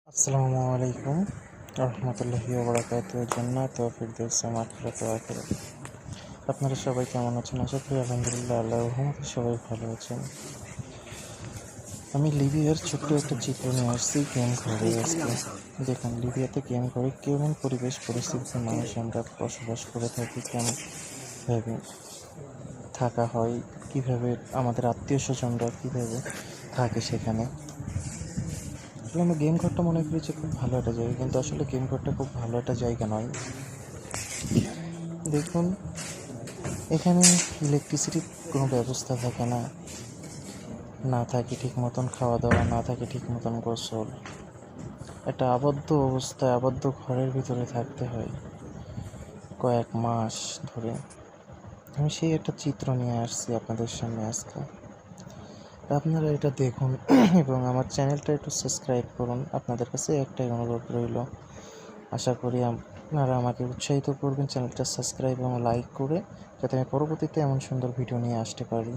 আসসালামু আলাইকুম রহমতুল্লাহি ওয়া বারাকাতুহু। জান্নাত ওয়া ফিরদাউস মাগফিরাত ওয়া আখিরাত। আপনারা সবাই কেমন আছেন? আশা করি আলহামদুলিল্লাহ আল্লাহর রহমতে সবাই ভালো আছেন। আমি লিবিয়ার ছোট্ট একটা চিত্র নিয়ে আসছি গেম ঘরে আজকে। দেখুন, লিবিয়াতে গেম ঘরে কেমন পরিবেশ পরিস্থিতিতে মানুষ আমরা বসবাস করে থাকি, কেমনভাবে থাকা হয়, কীভাবে আমাদের আত্মীয় স্বজনরা কীভাবে থাকে সেখানে। আসলে আমি গেম ঘরটা মনে করি যে খুব ভালো একটা জায়গা, কিন্তু আসলে গেম ঘরটা খুব ভালো একটা জায়গা নয়। দেখুন, এখানে ইলেকট্রিসিটির কোনো ব্যবস্থা থাকে না, না থাকে ঠিক মতন খাওয়া দাওয়া, না থাকে ঠিক মতন গোসল। একটা আবদ্ধ অবস্থায় আবদ্ধ ঘরের ভিতরে থাকতে হয় কয়েক মাস ধরে। আমি সেই একটা চিত্র নিয়ে আসছি আপনাদের সামনে আজকে। আপনারা এটা দেখুন এবং আমার চ্যানেলটা একটু সাবস্ক্রাইব করুন। আপনাদের কাছে একটাই অনুরোধ রইল। আশা করি আপনারা আমাকে উৎসাহিত করবেন চ্যানেলটা সাবস্ক্রাইব এবং লাইক করে, যাতে আমি পরবর্তীতে এমন সুন্দর ভিডিও নিয়ে আসতে পারি।